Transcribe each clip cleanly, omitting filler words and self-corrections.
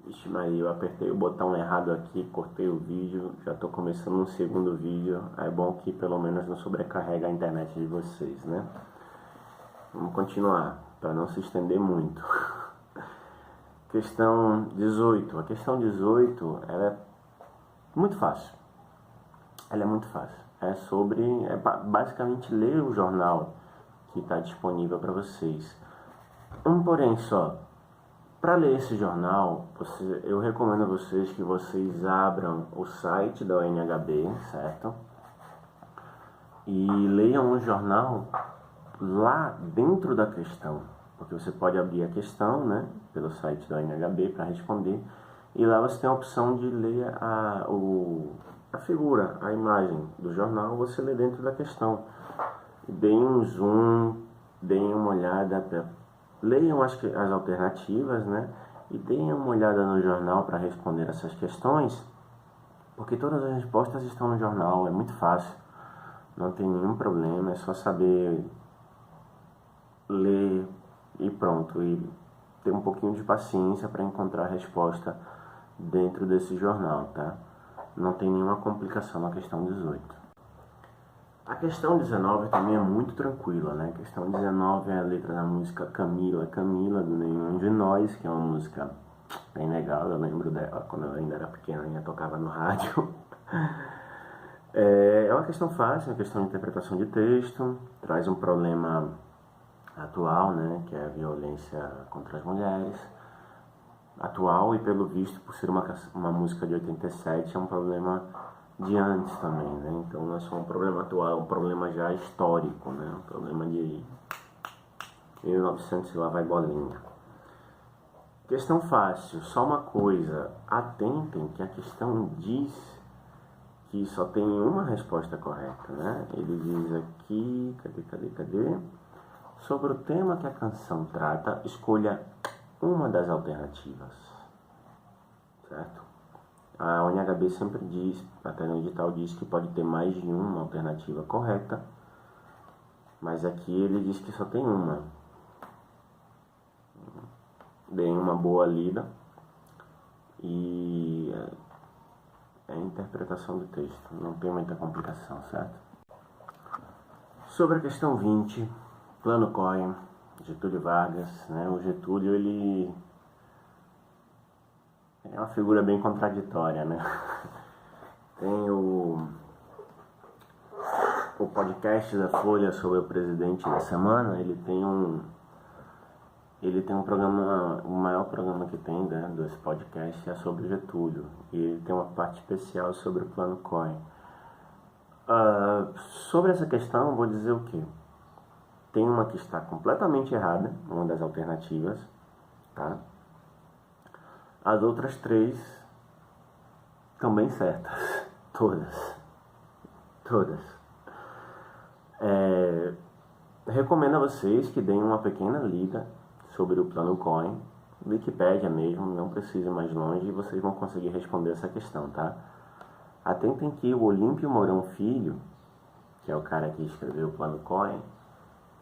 Ixi, Maria, eu apertei o botão errado aqui, cortei o vídeo, já tô começando um segundo vídeo. É bom que pelo menos não sobrecarrega a internet de vocês, né? Vamos continuar, para não se estender muito. Questão 18. A questão 18, ela é muito fácil. Ela é muito fácil. Basicamente ler o jornal que está disponível para vocês. Um porém só. Para ler esse jornal, eu recomendo a vocês que vocês abram o site da ONHB, certo? E leiam o jornal lá dentro da questão. Porque você pode abrir a questão, né, pelo site da ONHB para responder. E lá você tem a opção de ler a figura, a imagem do jornal, você lê dentro da questão. Deem um zoom, deem uma olhada, leiam as alternativas, né? E deem uma olhada no jornal para responder essas questões, porque todas as respostas estão no jornal, é muito fácil, não tem nenhum problema, é só saber ler e pronto, e ter um pouquinho de paciência para encontrar a resposta dentro desse jornal, tá? Não tem nenhuma complicação na questão 18. A questão 19 também é muito tranquila, né? A questão 19 é a letra da música Camila, Camila, do Nenhum de Nós, que é uma música bem legal, eu lembro dela quando eu ainda era pequena, ainda tocava no rádio. É uma questão fácil, é uma questão de interpretação de texto, traz um problema atual, né? Que é a violência contra as mulheres. Atual e pelo visto, por ser uma música de 87, é um problema de antes também, né? Então não é só um problema atual, é um problema já histórico, né? Um problema de 1900 e lá vai bolinha. Questão fácil, só uma coisa, atentem que a questão diz que só tem uma resposta correta, né? Ele diz aqui, cadê? Sobre o tema que a canção trata, escolha uma das alternativas, certo? A ONHB sempre diz, até no edital diz que pode ter mais de uma alternativa correta, mas aqui ele diz que só tem uma. Deem uma boa lida e é a interpretação do texto, não tem muita complicação, certo? Sobre a questão 20, Plano COI, Getúlio Vargas, né? O Getúlio, ele é uma figura bem contraditória, né? Tem o podcast da Folha sobre o presidente da semana, ele tem um programa, o maior programa que tem, né, desse podcast é sobre o Getúlio, e ele tem uma parte especial sobre o Plano COI. Sobre essa questão, eu vou dizer o quê? Tem uma que está completamente errada, uma das alternativas, tá? As outras 3 estão bem certas, todas. Recomendo a vocês que deem uma pequena lida sobre o Plano COI, Wikipédia mesmo, não precisa ir mais longe e vocês vão conseguir responder essa questão, tá? Atentem que o Olímpio Mourão Filho, que é o cara que escreveu o Plano COI,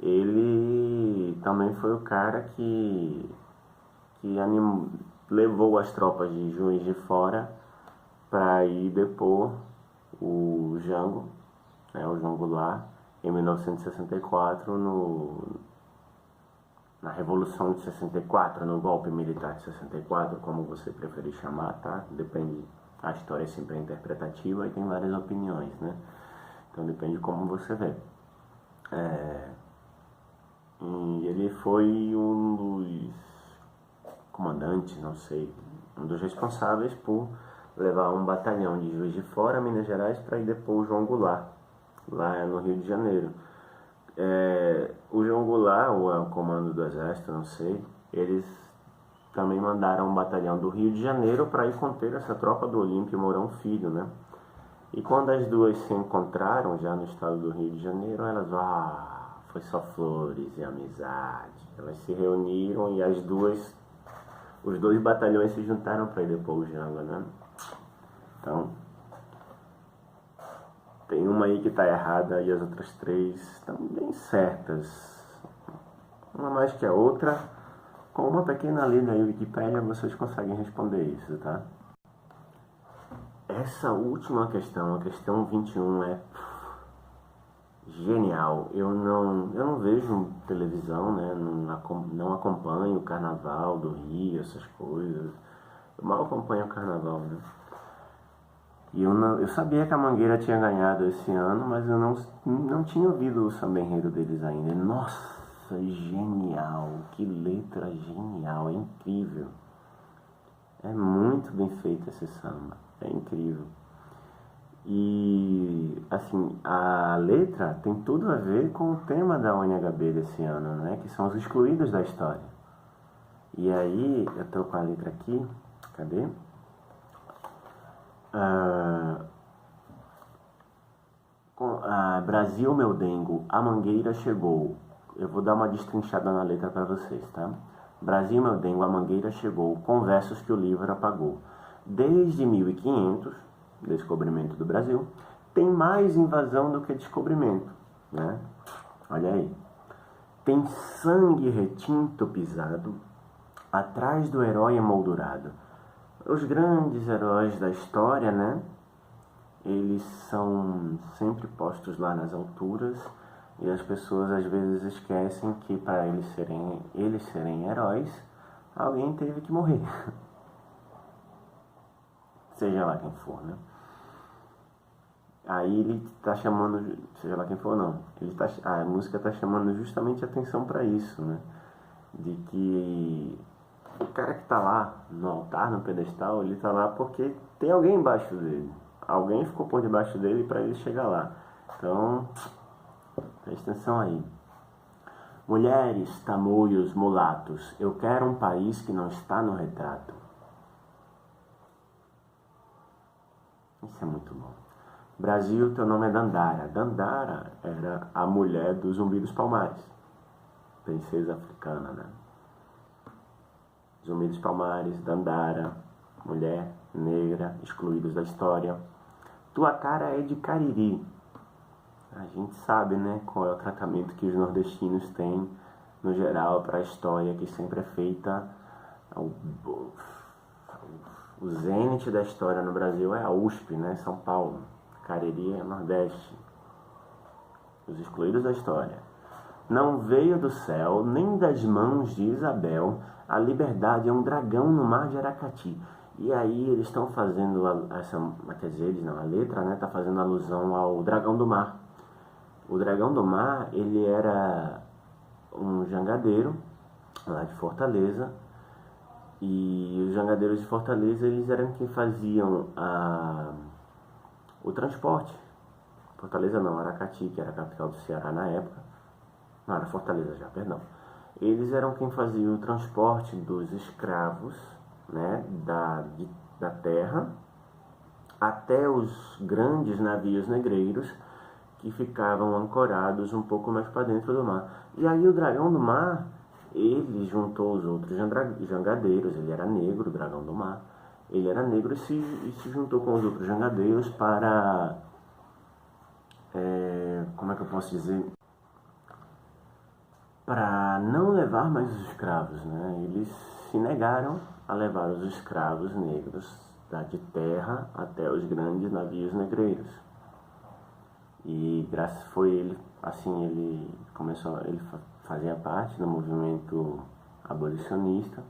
ele também foi o cara que levou as tropas de Juiz de Fora para ir depor o Jango, né, o João Goulart, em 1964, na Revolução de 64, no golpe militar de 64, como você preferir chamar, tá? Depende, a história é sempre interpretativa e tem várias opiniões, né? Então depende de como você vê. E ele foi um dos comandantes, não sei, um dos responsáveis por levar um batalhão de Juiz de Fora, Minas Gerais, para ir depor o João Goulart, lá no Rio de Janeiro. O João Goulart, ou é o comando do exército, não sei, eles também mandaram um batalhão do Rio de Janeiro para ir conter essa tropa do Olímpio Mourão Filho, né? E quando as duas se encontraram já no estado do Rio de Janeiro, elas, foi só flores e amizade. Elas se reuniram e os dois batalhões se juntaram para ir depor o Jango, né? Então, tem uma aí que está errada e as outras 3 estão bem certas. Uma mais que a outra, Com uma pequena lida aí, Wikipédia, vocês conseguem responder isso, tá? Essa última questão, a questão 21, é genial. Eu não vejo televisão, né? Não acompanho o Carnaval do Rio, essas coisas. Eu mal acompanho o Carnaval, né? E eu sabia que a Mangueira tinha ganhado esse ano, mas eu não tinha ouvido o samba enredo deles ainda. Nossa, genial! Que letra genial! É incrível! É muito bem feito esse samba. É incrível. E, assim, a letra tem tudo a ver com o tema da UNHB desse ano, né? Que são os excluídos da história. E aí, eu tô com a letra aqui. Cadê? Brasil, meu dengo, a Mangueira chegou. Eu vou dar uma destrinchada na letra para vocês, tá? Brasil, meu dengo, a Mangueira chegou, com versos que o livro apagou. Desde 1500, descobrimento do Brasil, tem mais invasão do que descobrimento, né? Olha aí. Tem sangue retinto pisado, atrás do herói emoldurado. Os grandes heróis da história, né? Eles são sempre postos lá nas alturas e as pessoas às vezes esquecem que para eles serem heróis, alguém teve que morrer. Seja lá quem for, né? Aí ele está chamando, seja lá quem for não, a música está chamando justamente atenção para isso, né? De que o cara que está lá no altar, no pedestal, ele está lá porque tem alguém embaixo dele. Alguém ficou por debaixo dele para ele chegar lá. Então, presta atenção aí. Mulheres, tamoios, mulatos, eu quero um país que não está no retrato. Isso é muito bom. Brasil, teu nome é Dandara. Dandara era a mulher do Zumbi dos Palmares. Princesa africana, né? Zumbi dos Palmares, Dandara, mulher negra, excluídos da história. Tua cara é de Cariri. A gente sabe, né, qual é o tratamento que os nordestinos têm, no geral, para a história que sempre é feita. O zênite da história no Brasil é a USP, né, São Paulo. Cariri é Nordeste. Os excluídos da história. Não veio do céu, nem das mãos de Isabel, a liberdade é um dragão no mar de Aracati. E aí eles estão fazendo, quer dizer, eles não, a letra, né, tá fazendo alusão ao dragão do mar. O dragão do mar, ele era um jangadeiro lá de Fortaleza, e os jangadeiros de Fortaleza, eles eram quem faziam o transporte. Fortaleza não, Aracati, que era a capital do Ceará na época. Não, era Fortaleza já, perdão. Eles eram quem faziam o transporte dos escravos, né, da terra até os grandes navios negreiros que ficavam ancorados um pouco mais para dentro do mar. E aí o dragão do mar, ele juntou os outros jangadeiros, ele era negro, o dragão do mar, ele era negro e se juntou com os outros jangadeiros para, como é que eu posso dizer, para não levar mais os escravos, né? Eles se negaram a levar os escravos negros de terra até os grandes navios negreiros. E graças foi ele, assim, ele fazia parte do movimento abolicionista,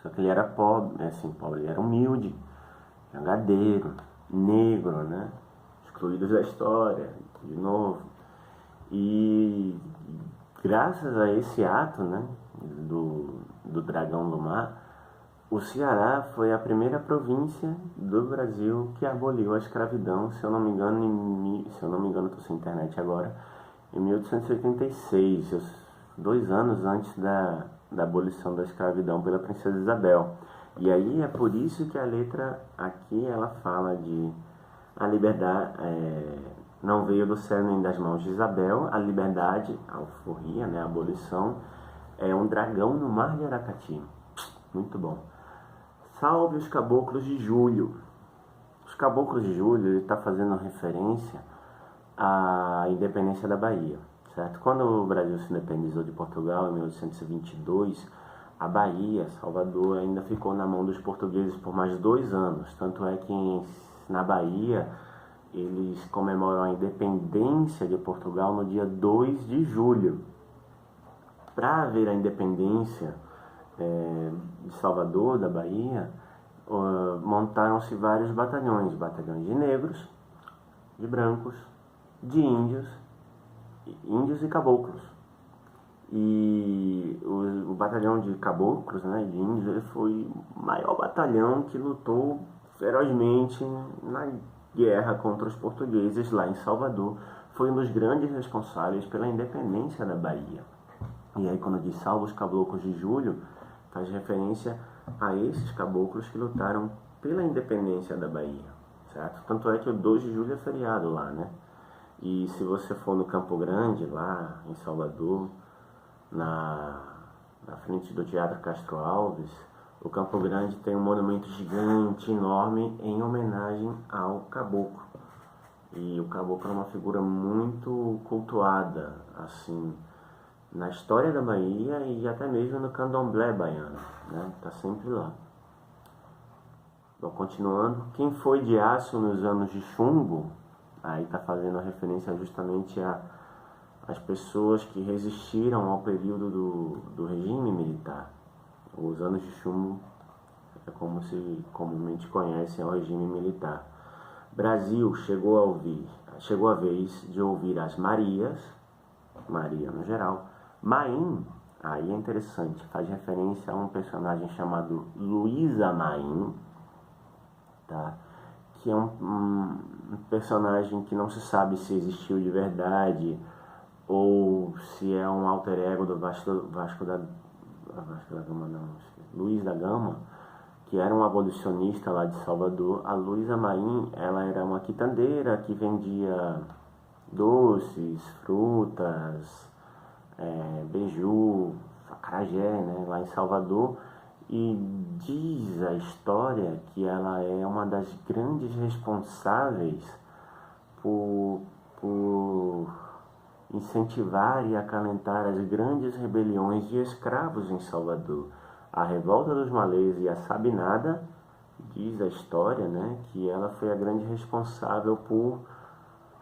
só que ele era pobre, ele era humilde, jangadeiro, negro, né? Excluídos da história, de novo. E graças a esse ato, né, do dragão do mar, o Ceará foi a primeira província do Brasil que aboliu a escravidão, se eu não me engano, estou sem internet agora, em 1886, 2 anos antes da abolição da escravidão pela princesa Isabel. E aí é por isso que a letra aqui ela fala de a liberdade, não veio do céu nem das mãos de Isabel, a liberdade, a alforria, né, a abolição, é um dragão no mar de Aracati. Muito bom. Salve os caboclos de julho. Os caboclos de julho, ele está fazendo referência à independência da Bahia, certo? Quando o Brasil se independizou de Portugal em 1822, A Bahia, Salvador, ainda ficou na mão dos portugueses por mais 2 anos. Tanto é que na Bahia eles comemoram a independência de Portugal no dia 2 de julho. Para haver a independência de Salvador, da Bahia, montaram-se vários batalhões de negros, de brancos, de índios e caboclos. E o batalhão de caboclos, né, de índios, ele foi o maior batalhão que lutou ferozmente na guerra contra os portugueses lá em Salvador. Foi um dos grandes responsáveis pela independência da Bahia. E aí, quando diz salva os caboclos de julho, faz referência a esses caboclos que lutaram pela independência da Bahia, certo? Tanto é que o 2 de julho é feriado lá, né? E se você for no Campo Grande, lá em Salvador, na frente do Teatro Castro Alves, o Campo Grande tem um monumento gigante, enorme, em homenagem ao caboclo. E o caboclo é uma figura muito cultuada, assim, na história da Bahia e até mesmo no candomblé baiano, né? Tá sempre lá. Bom, continuando, quem foi de aço nos anos de chumbo, aí tá fazendo a referência justamente às pessoas que resistiram ao período do regime militar. Os anos de chumbo é como se comumente conhece, é o regime militar. Brasil chegou a vez de ouvir as Marias, Maria no geral. Maim, aí é interessante, faz referência a um personagem chamado Luísa Maim, tá? Que é um personagem que não se sabe se existiu de verdade ou se é um alter ego do Vasco da Gama, não, Luiz da Gama, que era um abolicionista lá de Salvador. A Luísa Maim, ela era uma quitandeira que vendia doces, frutas, beiju, acarajé, né, lá em Salvador. E diz a história que ela é uma das grandes responsáveis por incentivar e acalentar as grandes rebeliões de escravos em Salvador. A revolta dos malês e a sabinada, diz a história, né, que ela foi a grande responsável por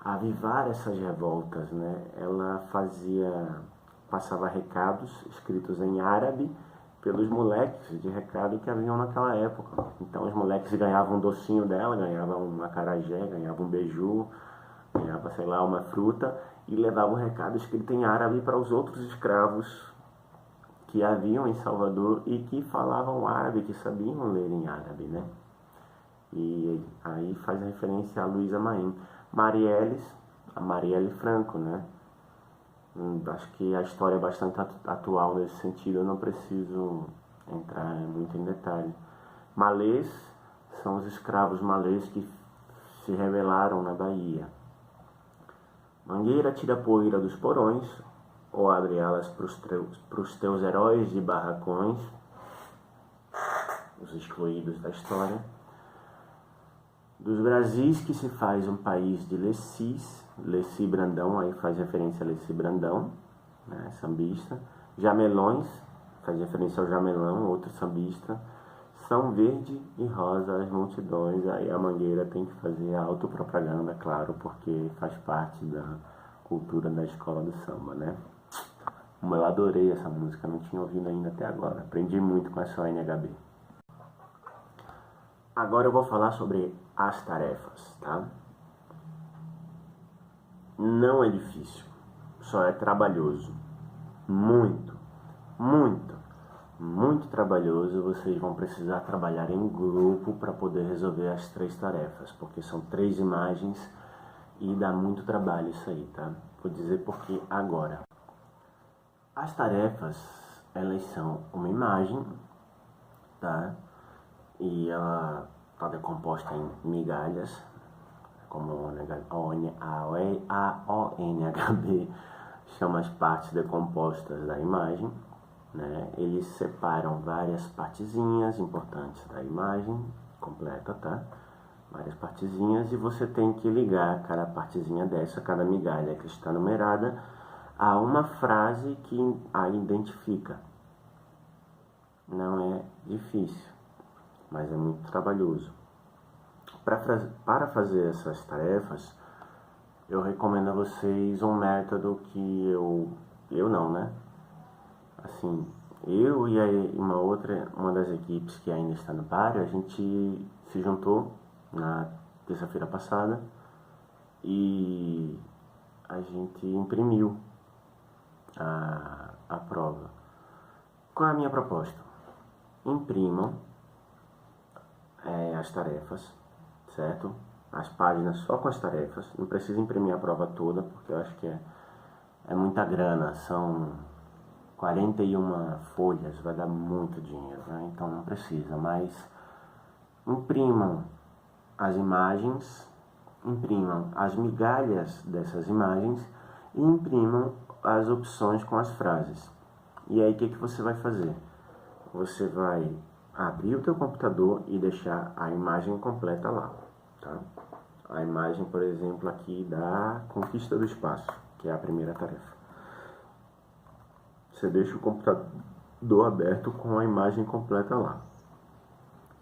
avivar essas revoltas, né? Ela passava recados escritos em árabe pelos moleques de recado que haviam naquela época. Então os moleques ganhavam um docinho dela, ganhavam um acarajé, ganhavam um beiju, ganhavam, sei lá, uma fruta, e levavam um recado escrito em árabe para os outros escravos que haviam em Salvador e que falavam árabe, que sabiam ler em árabe, né? E aí faz referência a Luísa Maim. A Marielle Franco, né? Acho que a história é bastante atual nesse sentido, eu não preciso entrar muito em detalhe. Malês são os escravos malês que se rebelaram na Bahia. Mangueira tira poeira dos porões, ou abre alas para os teus heróis de barracões, os excluídos da história. Dos Brasis que se faz um país de Leci Brandão, aí faz referência a Leci Brandão, né, sambista. Jamelões, faz referência ao Jamelão, outro sambista. São verde e rosa as multidões, aí a Mangueira tem que fazer a autopropaganda, claro, porque faz parte da cultura da escola do samba, né? Eu adorei essa música, não tinha ouvido ainda até agora, aprendi muito com essa ONHB. Agora eu vou falar sobre as tarefas, tá? Não é difícil, só é trabalhoso. Muito, muito, muito trabalhoso. Vocês vão precisar trabalhar em grupo para poder resolver as 3 tarefas, porque são 3 imagens e dá muito trabalho isso aí, tá? Vou dizer porque agora. As tarefas, elas são uma imagem, tá? E ela está decomposta em migalhas, como a ONHB chama as partes decompostas da imagem, né? Eles separam várias partezinhas importantes da imagem completa, tá? Várias partezinhas, e você tem que ligar cada partezinha dessa, cada migalha que está numerada, a uma frase que a identifica. não é difícil, mas é muito trabalhoso. Para fazer essas tarefas, eu recomendo a vocês um método que eu não, né? Assim, eu e aí uma das equipes que ainda está no páreo, a gente se juntou na terça-feira passada e a gente imprimiu a prova. Qual é a minha proposta? Imprimam as tarefas, certo? As páginas só com as tarefas, não precisa imprimir a prova toda, porque eu acho que é muita grana, são 41 folhas, vai dar muito dinheiro, né? Então não precisa, mas imprimam as imagens, imprimam as migalhas dessas imagens e imprimam as opções com as frases. E aí o que você vai fazer? Você vai abrir o teu computador e deixar a imagem completa lá, tá? A imagem, por exemplo, aqui da conquista do espaço, que é a primeira tarefa. Você deixa o computador aberto com a imagem completa lá.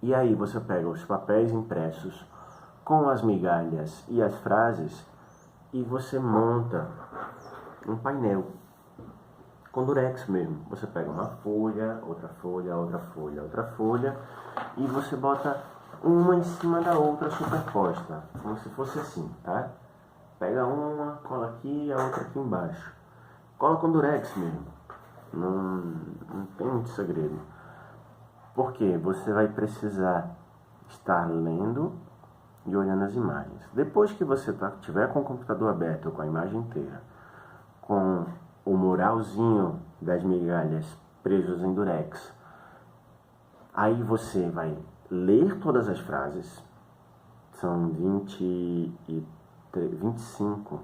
E aí você pega os papéis impressos com as migalhas e as frases e você monta um painel com durex mesmo. Você pega uma folha, outra folha, outra folha, outra folha e você bota uma em cima da outra superposta, como se fosse assim, tá? Pega uma, cola aqui e a outra aqui embaixo. Cola com durex mesmo. Não tem muito segredo. Porque você vai precisar estar lendo e olhando as imagens. Depois que você tiver com o computador aberto, com a imagem inteira, com o muralzinho das migalhas presos em durex, aí você vai ler todas as frases, são 25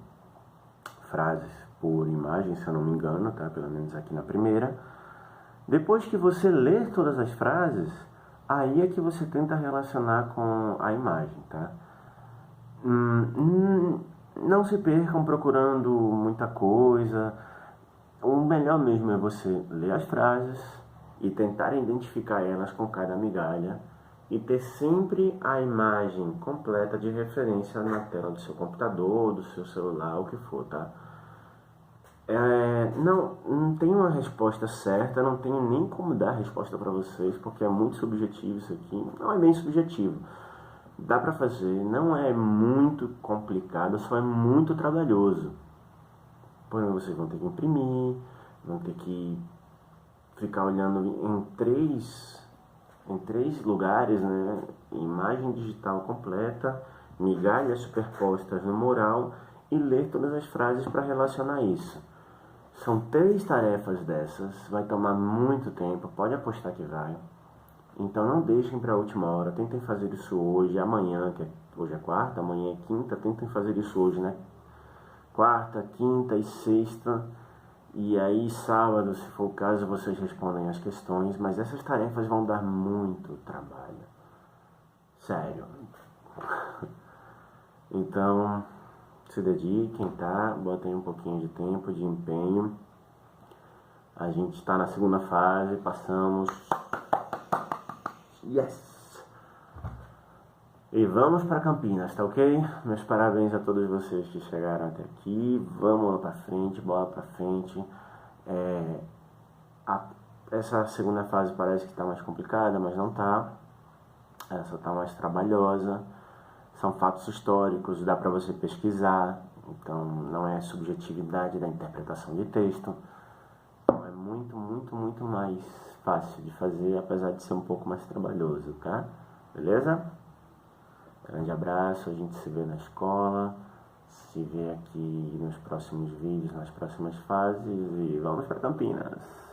frases por imagem, se eu não me engano, tá? Pelo menos aqui na primeira. Depois que você ler todas as frases, aí é que você tenta relacionar com a imagem, tá? Não se percam procurando muita coisa. O melhor mesmo é você ler as frases e tentar identificar elas com cada migalha e ter sempre a imagem completa de referência na tela do seu computador, do seu celular, o que for, tá? Não tem uma resposta certa, não tenho nem como dar resposta para vocês, porque é muito subjetivo isso aqui. Não é bem subjetivo. Dá para fazer, não é muito complicado, só é muito trabalhoso. Porém, vocês vão ter que imprimir, vão ter que ficar olhando em três lugares, né? Imagem digital completa, migalhas superpostas no mural e ler todas as frases para relacionar isso. São 3 tarefas dessas, vai tomar muito tempo, pode apostar que vai. Então não deixem para a última hora, tentem fazer isso hoje, amanhã, hoje é quarta, amanhã é quinta, tentem fazer isso hoje, né? Quarta, quinta e sexta, e aí sábado, se for o caso, vocês respondem as questões, mas essas tarefas vão dar muito trabalho. Sério. Então, se dediquem, tá? Botem um pouquinho de tempo, de empenho. A gente está na segunda fase, passamos. Yes! E vamos para Campinas, tá ok? Meus parabéns a todos vocês que chegaram até aqui. Vamos lá para frente, bola para frente. Essa segunda fase parece que está mais complicada, mas não tá. Ela só está mais trabalhosa. São fatos históricos, dá para você pesquisar. Então não é subjetividade da interpretação de texto. Então é muito, muito, muito mais fácil de fazer, apesar de ser um pouco mais trabalhoso, tá? Beleza? Grande abraço, a gente se vê na escola, se vê aqui nos próximos vídeos, nas próximas fases e vamos para Campinas!